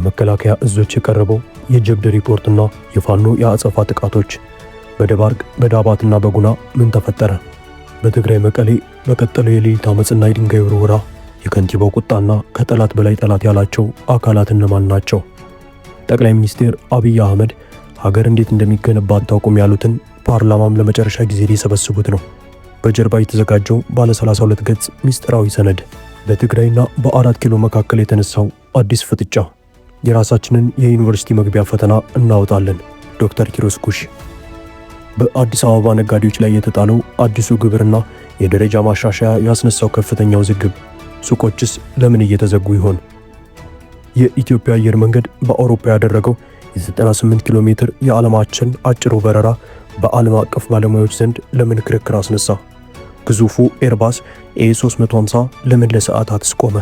በመከላከያ እዞች የቀረበው የጀብድ ሪፖርትና የፋኖ የአጸፋ ጥቃቶች። በደባርቅ በዳባትና በጉና ምን ተፈጠረ? በትግራይ መቀሌ በቀጠለው የሌሊት አመጽና የድንጋይ ውርወራ የከንቲባው ቁጣና ከጠላት በላይ ጠላት ያላቸው አካላት እነማን ናቸው? ጠቅላይ ሚኒስትር አብይ አህመድ ሀገር እንዴት እንደሚገነባ አታውቁም ያሉትን ፓርላማም ለመጨረሻ ጊዜ ሊሰበስቡት ነው። በጀርባ የተዘጋጀው ባለ 32 ገጽ ሚስጥራዊ ሰነድ። በትግራይና በ4 ኪሎ መካከል የተነሳው አዲስ ፍጥጫ። የራሳችንን የዩኒቨርሲቲ መግቢያ ፈተና እናወጣለን። ዶክተር ኪሮስ ኩሽ። በአዲስ አበባ ነጋዴዎች ላይ የተጣለው አዲሱ ግብርና የደረጃ ማሻሻያ ያስነሳው ከፍተኛ ውዝግብ። ሱቆችስ ለምን እየተዘጉ ይሆን? የኢትዮጵያ አየር መንገድ በአውሮፓ ያደረገው የ98 ኪሎ ሜትር የዓለማችን አጭሩ በረራ በዓለም አቀፍ ባለሙያዎች ዘንድ ለምን ክርክር አስነሳ? ግዙፉ ኤርባስ ኤ350 ለምን ለሰዓታት ቆመ?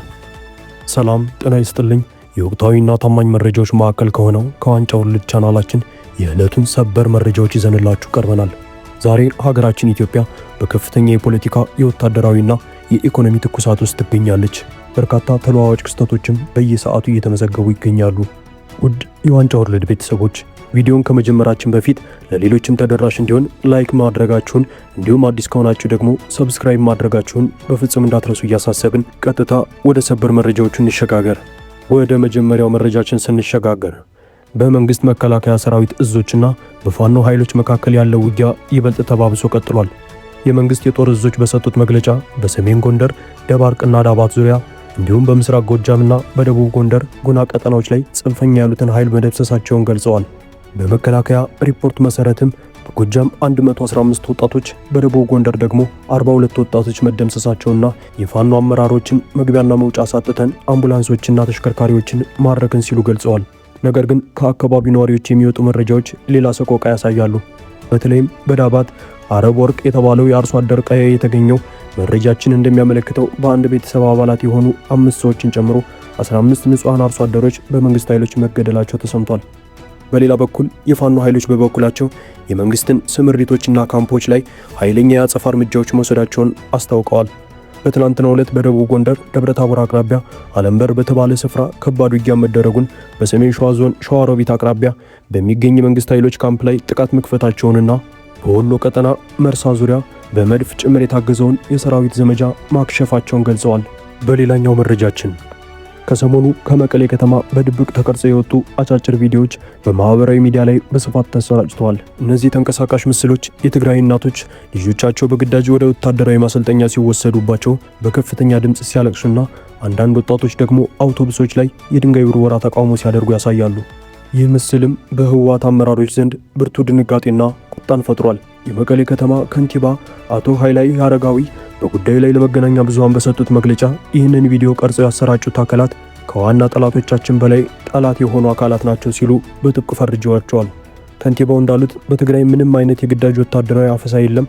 ሰላም ጤና ይስጥልኝ። የወቅታዊና ታማኝ መረጃዎች ማዕከል ከሆነው ከዋንጫ ወርልድ ቻናላችን የዕለቱን ሰበር መረጃዎች ይዘንላችሁ ቀርበናል። ዛሬ ሀገራችን ኢትዮጵያ በከፍተኛ የፖለቲካ የወታደራዊና የኢኮኖሚ ትኩሳት ውስጥ ትገኛለች። በርካታ ተለዋዋጭ ክስተቶችም በየሰዓቱ እየተመዘገቡ ይገኛሉ። ውድ የዋንጫ ወርልድ ቤተሰቦች ቪዲዮን ከመጀመራችን በፊት ለሌሎችም ተደራሽ እንዲሆን ላይክ ማድረጋችሁን እንዲሁም አዲስ ከሆናችሁ ደግሞ ሰብስክራይብ ማድረጋችሁን በፍጹም እንዳትረሱ እያሳሰብን ቀጥታ ወደ ሰበር መረጃዎቹ እንሸጋገር። ወደ መጀመሪያው መረጃችን ስንሸጋገር በመንግስት መከላከያ ሰራዊት እዞችና በፋኖ ኃይሎች መካከል ያለው ውጊያ ይበልጥ ተባብሶ ቀጥሏል። የመንግስት የጦር እዞች በሰጡት መግለጫ በሰሜን ጎንደር ደባርቅና ዳባት ዙሪያ እንዲሁም በምስራቅ ጎጃምና በደቡብ ጎንደር ጉና ቀጠናዎች ላይ ጽንፈኛ ያሉትን ኃይል መደምሰሳቸውን ገልጸዋል። በመከላከያ ሪፖርት መሰረትም በጎጃም 115 ወጣቶች፣ በደቡብ ጎንደር ደግሞ 42 ወጣቶች መደምሰሳቸውና የፋኖ አመራሮችን መግቢያና መውጫ ሳጥተን አምቡላንሶችና ተሽከርካሪዎችን ማረክን ሲሉ ገልጸዋል። ነገር ግን ከአካባቢው ነዋሪዎች የሚወጡ መረጃዎች ሌላ ሰቆቃ ያሳያሉ። በተለይም በዳባት አረብ ወርቅ የተባለው የአርሶ አደር ቀዬ የተገኘው መረጃችን እንደሚያመለክተው በአንድ ቤተሰብ አባላት የሆኑ 5 ሰዎችን ጨምሮ 15 ንጹሃን አርሶ አደሮች በመንግስት ኃይሎች መገደላቸው ተሰምቷል። በሌላ በኩል የፋኖ ኃይሎች በበኩላቸው የመንግስትን ስምሪቶችና ካምፖች ላይ ኃይለኛ የአጸፋ እርምጃዎች መውሰዳቸውን አስታውቀዋል። በትናንትናው ዕለት በደቡብ ጎንደር ደብረታቦር አቅራቢያ አለምበር በተባለ ስፍራ ከባድ ውጊያ መደረጉን፣ በሰሜን ሸዋ ዞን ሸዋሮቢት አቅራቢያ በሚገኝ የመንግስት ኃይሎች ካምፕ ላይ ጥቃት መክፈታቸውንና በወሎ ቀጠና መርሳ ዙሪያ በመድፍ ጭምር የታገዘውን የሰራዊት ዘመቻ ማክሸፋቸውን ገልጸዋል። በሌላኛው መረጃችን ከሰሞኑ ከመቀሌ ከተማ በድብቅ ተቀርጸው የወጡ አጫጭር ቪዲዮዎች በማህበራዊ ሚዲያ ላይ በስፋት ተሰራጭተዋል። እነዚህ ተንቀሳቃሽ ምስሎች የትግራይ እናቶች ልጆቻቸው በግዳጅ ወደ ወታደራዊ ማሰልጠኛ ሲወሰዱባቸው በከፍተኛ ድምጽ ሲያለቅሱና አንዳንድ ወጣቶች ደግሞ አውቶቡሶች ላይ የድንጋይ ውርወራ ተቃውሞ ሲያደርጉ ያሳያሉ። ይህ ምስልም በህወሓት አመራሮች ዘንድ ብርቱ ድንጋጤና ቁጣን ፈጥሯል። የመቀሌ ከተማ ከንቲባ አቶ ኃይላይ አረጋዊ በጉዳዩ ላይ ለመገናኛ ብዙሃን በሰጡት መግለጫ ይህንን ቪዲዮ ቀርጸው ያሰራጩት አካላት ከዋና ጠላቶቻችን በላይ ጠላት የሆኑ አካላት ናቸው ሲሉ በጥብቅ ፈርጀዋቸዋል። ከንቲባው እንዳሉት በትግራይ ምንም አይነት የግዳጅ ወታደራዊ አፈሳ የለም።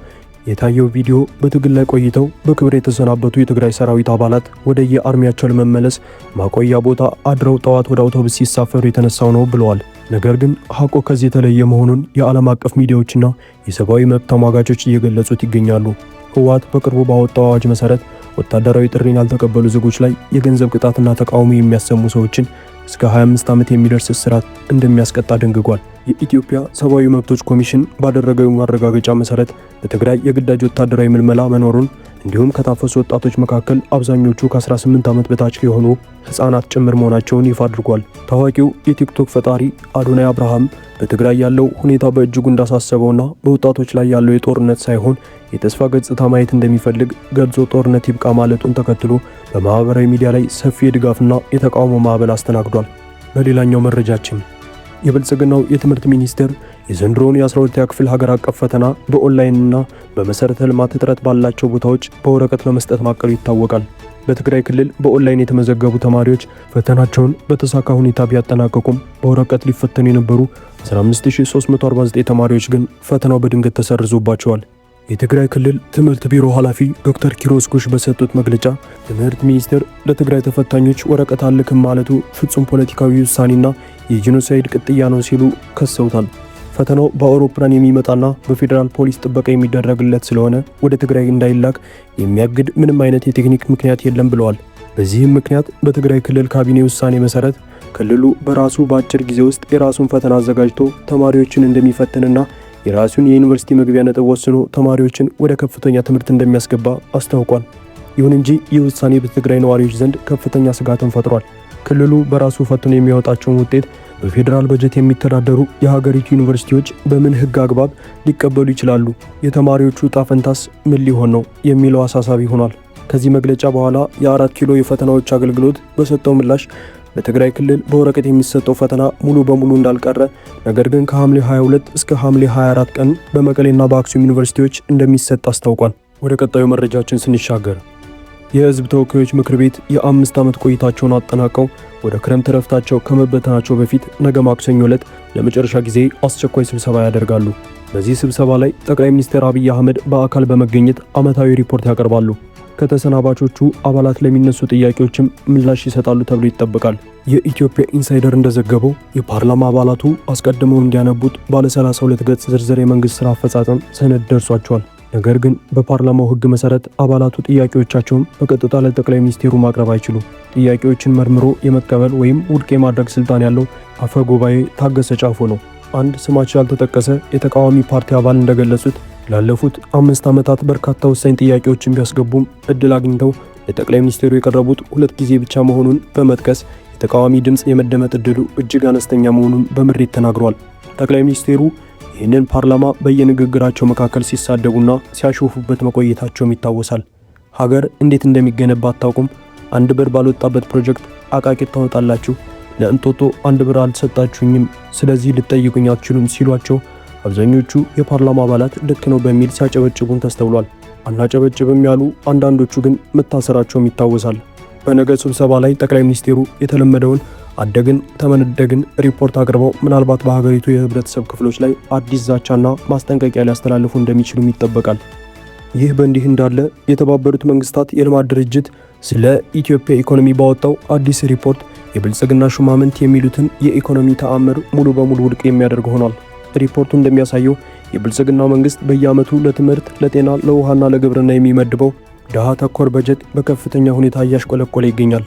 የታየው ቪዲዮ በትግል ላይ ቆይተው በክብር የተሰናበቱ የትግራይ ሰራዊት አባላት ወደ የአርሚያቸው ለመመለስ ማቆያ ቦታ አድረው ጠዋት ወደ አውቶቡስ ሲሳፈሩ የተነሳው ነው ብለዋል። ነገር ግን ሐቆ ከዚህ የተለየ መሆኑን የዓለም አቀፍ ሚዲያዎችና የሰብአዊ መብት ተሟጋቾች እየገለጹት ይገኛሉ። ህወሓት በቅርቡ ባወጣው አዋጅ መሰረት ወታደራዊ ጥሪን ያልተቀበሉ ዜጎች ላይ የገንዘብ ቅጣትና ተቃውሞ የሚያሰሙ ሰዎችን እስከ 25 ዓመት የሚደርስ እስራት እንደሚያስቀጣ ደንግጓል። የኢትዮጵያ ሰብአዊ መብቶች ኮሚሽን ባደረገው ማረጋገጫ መሰረት በትግራይ የግዳጅ ወታደራዊ ምልመላ መኖሩን እንዲሁም ከታፈሱ ወጣቶች መካከል አብዛኞቹ ከ18 ዓመት በታች የሆኑ ህፃናት ጭምር መሆናቸውን ይፋ አድርጓል። ታዋቂው የቲክቶክ ፈጣሪ አዶናይ አብርሃም በትግራይ ያለው ሁኔታ በእጅጉ እንዳሳሰበውና በወጣቶች ላይ ያለው የጦርነት ሳይሆን የተስፋ ገጽታ ማየት እንደሚፈልግ ገልጾ ጦርነት ይብቃ ማለቱን ተከትሎ በማህበራዊ ሚዲያ ላይ ሰፊ የድጋፍና የተቃውሞ ማዕበል አስተናግዷል። በሌላኛው መረጃችን የብልጽግናው የትምህርት ሚኒስቴር የዘንድሮውን የ12ኛ ክፍል ሀገር አቀፍ ፈተና በኦንላይንና በመሰረተ ልማት እጥረት ባላቸው ቦታዎች በወረቀት ለመስጠት ማቀዱ ይታወቃል። በትግራይ ክልል በኦንላይን የተመዘገቡ ተማሪዎች ፈተናቸውን በተሳካ ሁኔታ ቢያጠናቀቁም በወረቀት ሊፈተኑ የነበሩ 15349 ተማሪዎች ግን ፈተናው በድንገት ተሰርዞባቸዋል። የትግራይ ክልል ትምህርት ቢሮ ኃላፊ ዶክተር ኪሮስ ኩሽ በሰጡት መግለጫ ትምህርት ሚኒስቴር ለትግራይ ተፈታኞች ወረቀት አልክም ማለቱ ፍጹም ፖለቲካዊ ውሳኔና የጂኖሳይድ ቅጥያ ነው ሲሉ ከሰውታል። ፈተናው በአውሮፕላን የሚመጣና በፌዴራል ፖሊስ ጥበቃ የሚደረግለት ስለሆነ ወደ ትግራይ እንዳይላክ የሚያግድ ምንም አይነት የቴክኒክ ምክንያት የለም ብለዋል። በዚህም ምክንያት በትግራይ ክልል ካቢኔ ውሳኔ መሰረት ክልሉ በራሱ በአጭር ጊዜ ውስጥ የራሱን ፈተና አዘጋጅቶ ተማሪዎችን እንደሚፈትንና የራሱን የዩኒቨርሲቲ መግቢያ ነጥብ ወስኖ ተማሪዎችን ወደ ከፍተኛ ትምህርት እንደሚያስገባ አስታውቋል። ይሁን እንጂ ይህ ውሳኔ በትግራይ ነዋሪዎች ዘንድ ከፍተኛ ስጋትን ፈጥሯል። ክልሉ በራሱ ፈትኖ የሚያወጣቸውን ውጤት በፌዴራል በጀት የሚተዳደሩ የሀገሪቱ ዩኒቨርሲቲዎች በምን ሕግ አግባብ ሊቀበሉ ይችላሉ? የተማሪዎቹ ዕጣ ፈንታስ ምን ሊሆን ነው የሚለው አሳሳቢ ሆኗል። ከዚህ መግለጫ በኋላ የ4 ኪሎ የፈተናዎች አገልግሎት በሰጠው ምላሽ በትግራይ ክልል በወረቀት የሚሰጠው ፈተና ሙሉ በሙሉ እንዳልቀረ፣ ነገር ግን ከሐምሌ 22 እስከ ሐምሌ 24 ቀን በመቀሌና በአክሱም ዩኒቨርሲቲዎች እንደሚሰጥ አስታውቋል። ወደ ቀጣዩ መረጃችን ስንሻገር የሕዝብ ተወካዮች ምክር ቤት የ5 ዓመት ቆይታቸውን አጠናቀው ወደ ክረምት ረፍታቸው ከመበተናቸው በፊት ነገ ማክሰኞ ዕለት ለመጨረሻ ጊዜ አስቸኳይ ስብሰባ ያደርጋሉ። በዚህ ስብሰባ ላይ ጠቅላይ ሚኒስትር አብይ አህመድ በአካል በመገኘት ዓመታዊ ሪፖርት ያቀርባሉ። ከተሰናባቾቹ አባላት ለሚነሱ ጥያቄዎችም ምላሽ ይሰጣሉ ተብሎ ይጠበቃል። የኢትዮጵያ ኢንሳይደር እንደዘገበው የፓርላማ አባላቱ አስቀድመው እንዲያነቡት ባለ 32 ገጽ ዝርዝር የመንግስት ሥራ አፈጻጸም ሰነድ ደርሷቸዋል። ነገር ግን በፓርላማው ሕግ መሰረት አባላቱ ጥያቄዎቻቸውን በቀጥታ ለጠቅላይ ሚኒስትሩ ማቅረብ አይችሉም። ጥያቄዎችን መርምሮ የመቀበል ወይም ውድቅ የማድረግ ስልጣን ያለው አፈ ጉባኤ ታገሰ ጫፎ ነው። አንድ ስማቸው ያልተጠቀሰ የተቃዋሚ ፓርቲ አባል እንደገለጹት ላለፉት 5 ዓመታት በርካታ ወሳኝ ጥያቄዎችን ቢያስገቡም እድል አግኝተው ለጠቅላይ ሚኒስትሩ የቀረቡት 2 ጊዜ ብቻ መሆኑን በመጥቀስ የተቃዋሚ ድምፅ የመደመጥ እድሉ እጅግ አነስተኛ መሆኑን በምሬት ተናግሯል። ጠቅላይ ሚኒስትሩ ይህንን ፓርላማ በየንግግራቸው መካከል ሲሳደቡና ሲያሾፉበት መቆየታቸውም ይታወሳል። ሀገር እንዴት እንደሚገነባ አታውቁም፣ 1 ብር ባልወጣበት ፕሮጀክት አቃቂር ታወጣላችሁ፣ ለእንጦጦ 1 ብር አልሰጣችሁኝም፣ ስለዚህ ልትጠይቁኝ አትችሉም ሲሏቸው አብዛኞቹ የፓርላማ አባላት ልክ ነው በሚል ሲያጨበጭቡም ተስተውሏል። አናጨበጭብም ያሉ አንዳንዶቹ ግን መታሰራቸውም ይታወሳል። በነገ ስብሰባ ላይ ጠቅላይ ሚኒስትሩ የተለመደውን አደግን ተመነደግን ሪፖርት አቅርበው ምናልባት በሀገሪቱ የህብረተሰብ ክፍሎች ላይ አዲስ ዛቻና ማስጠንቀቂያ ሊያስተላልፉ እንደሚችሉም ይጠበቃል። ይህ በእንዲህ እንዳለ የተባበሩት መንግስታት የልማት ድርጅት ስለ ኢትዮጵያ ኢኮኖሚ ባወጣው አዲስ ሪፖርት የብልጽግና ሹማምንት የሚሉትን የኢኮኖሚ ተአምር ሙሉ በሙሉ ውድቅ የሚያደርግ ሆኗል። ሪፖርቱ እንደሚያሳየው የብልጽግና መንግስት በየዓመቱ ለትምህርት፣ ለጤና፣ ለውሃና ለግብርና የሚመድበው ድሃ ተኮር በጀት በከፍተኛ ሁኔታ እያሽቆለቆለ ይገኛል።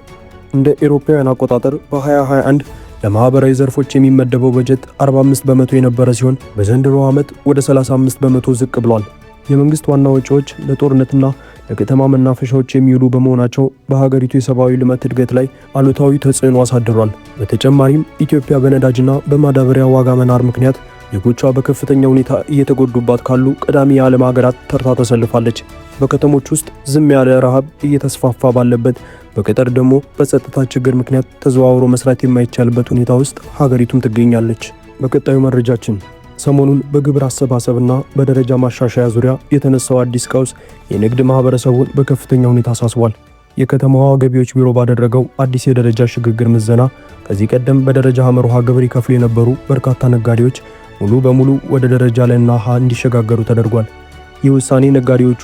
እንደ አውሮፓውያን አቆጣጠር በ2021 ለማህበራዊ ዘርፎች የሚመደበው በጀት 45 በመቶ የነበረ ሲሆን በዘንድሮ ዓመት ወደ 35 በመቶ ዝቅ ብሏል። የመንግስት ዋና ወጪዎች ለጦርነትና ለከተማ መናፈሻዎች የሚውሉ በመሆናቸው በሀገሪቱ የሰብአዊ ልማት እድገት ላይ አሉታዊ ተጽዕኖ አሳድሯል። በተጨማሪም ኢትዮጵያ በነዳጅና በማዳበሪያ ዋጋ መናር ምክንያት ዜጎቿ በከፍተኛ ሁኔታ እየተጎዱባት ካሉ ቀዳሚ የዓለም ሀገራት ተርታ ተሰልፋለች። በከተሞች ውስጥ ዝም ያለ ረሃብ እየተስፋፋ ባለበት፣ በገጠር ደግሞ በጸጥታ ችግር ምክንያት ተዘዋውሮ መስራት የማይቻልበት ሁኔታ ውስጥ ሀገሪቱም ትገኛለች። በቀጣዩ መረጃችን ሰሞኑን በግብር አሰባሰብና በደረጃ ማሻሻያ ዙሪያ የተነሳው አዲስ ቀውስ የንግድ ማህበረሰቡን በከፍተኛ ሁኔታ አሳስቧል። የከተማዋ ገቢዎች ቢሮ ባደረገው አዲስ የደረጃ ሽግግር ምዘና ከዚህ ቀደም በደረጃ ሐመርሃ ግብር ይከፍሉ የነበሩ በርካታ ነጋዴዎች ሙሉ በሙሉ ወደ ደረጃ ላይና ሀ እንዲሸጋገሩ ተደርጓል። ይህ ውሳኔ ነጋዴዎቹ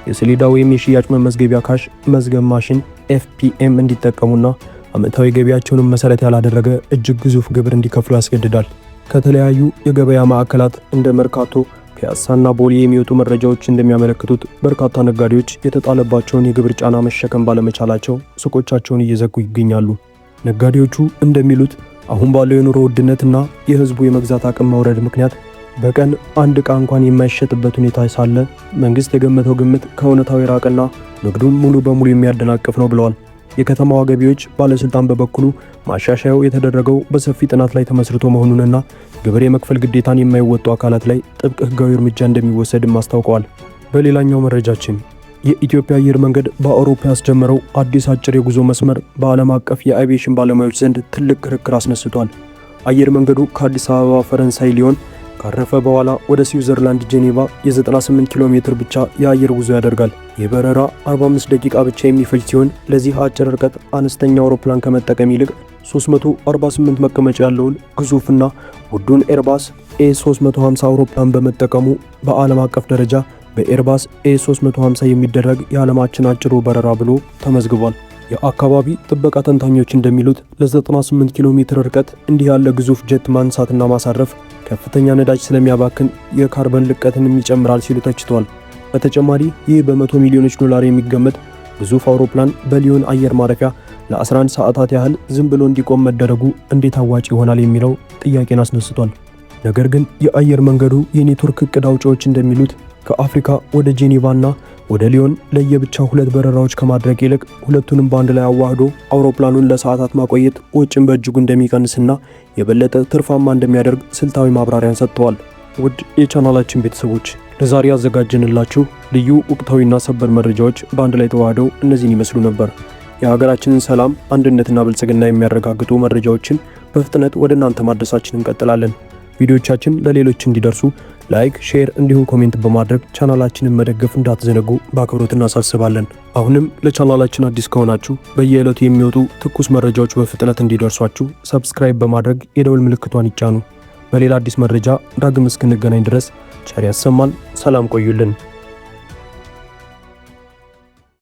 የሰሌዳ ወይም የሽያጭ መመዝገቢያ ካሽ መዝገብ ማሽን ኤፍፒኤም እንዲጠቀሙና ዓመታዊ ገቢያቸውንም መሰረት ያላደረገ እጅግ ግዙፍ ግብር እንዲከፍሉ ያስገድዳል። ከተለያዩ የገበያ ማዕከላት እንደ መርካቶ፣ ፒያሳና ቦሌ የሚወጡ መረጃዎች እንደሚያመለክቱት በርካታ ነጋዴዎች የተጣለባቸውን የግብር ጫና መሸከም ባለመቻላቸው ሱቆቻቸውን እየዘጉ ይገኛሉ። ነጋዴዎቹ እንደሚሉት አሁን ባለው የኑሮ ውድነትና የህዝቡ የመግዛት አቅም መውረድ ምክንያት በቀን 1 ዕቃ እንኳን የማይሸጥበት ሁኔታ ሳለ መንግስት የገመተው ግምት ከእውነታው የራቀና ንግዱን ሙሉ በሙሉ የሚያደናቅፍ ነው ብለዋል። የከተማዋ ገቢዎች ባለስልጣን በበኩሉ ማሻሻያው የተደረገው በሰፊ ጥናት ላይ ተመስርቶ መሆኑንና ግብር የመክፈል ግዴታን የማይወጡ አካላት ላይ ጥብቅ ህጋዊ እርምጃ እንደሚወሰድም አስታውቀዋል። በሌላኛው መረጃችን የኢትዮጵያ አየር መንገድ በአውሮፓ ያስጀመረው አዲስ አጭር የጉዞ መስመር በዓለም አቀፍ የአቪዬሽን ባለሙያዎች ዘንድ ትልቅ ክርክር አስነስቷል። አየር መንገዱ ከአዲስ አበባ ፈረንሳይ ሊዮን ካረፈ በኋላ ወደ ስዊዘርላንድ ጄኔቫ የ98 ኪሎ ሜትር ብቻ የአየር ጉዞ ያደርጋል። የበረራ 45 ደቂቃ ብቻ የሚፈጅ ሲሆን ለዚህ አጭር ርቀት አነስተኛ አውሮፕላን ከመጠቀም ይልቅ 348 መቀመጫ ያለውን ግዙፍና ውዱን ኤርባስ ኤ350 አውሮፕላን በመጠቀሙ በዓለም አቀፍ ደረጃ በኤርባስ ኤ350 የሚደረግ የዓለማችን አጭሩ በረራ ብሎ ተመዝግቧል። የአካባቢ ጥበቃ ተንታኞች እንደሚሉት ለ98 ኪሎ ሜትር ርቀት እንዲህ ያለ ግዙፍ ጀት ማንሳትና ማሳረፍ ከፍተኛ ነዳጅ ስለሚያባክን የካርበን ልቀትንም ይጨምራል ሲሉ ተችተዋል። በተጨማሪ ይህ በ100 ሚሊዮኖች ዶላር የሚገመት ግዙፍ አውሮፕላን በሊዮን አየር ማረፊያ ለ11 ሰዓታት ያህል ዝም ብሎ እንዲቆም መደረጉ እንዴት አዋጭ ይሆናል የሚለው ጥያቄን አስነስቷል። ነገር ግን የአየር መንገዱ የኔትወርክ እቅድ አውጪዎች እንደሚሉት ከአፍሪካ ወደ ጄኔቫና ወደ ሊዮን ለየብቻ 2 በረራዎች ከማድረግ ይልቅ ሁለቱንም በአንድ ላይ አዋህዶ አውሮፕላኑን ለሰዓታት ማቆየት ወጪን በእጅጉ እንደሚቀንስና የበለጠ ትርፋማ እንደሚያደርግ ስልታዊ ማብራሪያን ሰጥተዋል። ውድ የቻናላችን ቤተሰቦች ለዛሬ ያዘጋጀንላችሁ ልዩ ወቅታዊና ሰበር መረጃዎች በአንድ ላይ ተዋህደው እነዚህን ይመስሉ ነበር። የሀገራችንን ሰላም አንድነትና ብልጽግና የሚያረጋግጡ መረጃዎችን በፍጥነት ወደ እናንተ ማድረሳችንን እንቀጥላለን። ቪዲዮቻችን ለሌሎች እንዲደርሱ ላይክ፣ ሼር እንዲሁም ኮሜንት በማድረግ ቻናላችንን መደገፍ እንዳትዘነጉ በአክብሮት እናሳስባለን። አሁንም ለቻናላችን አዲስ ከሆናችሁ በየዕለቱ የሚወጡ ትኩስ መረጃዎች በፍጥነት እንዲደርሷችሁ ሰብስክራይብ በማድረግ የደውል ምልክቷን ይጫኑ። በሌላ አዲስ መረጃ ዳግም እስክንገናኝ ድረስ ቸር ያሰማን። ሰላም ቆዩልን።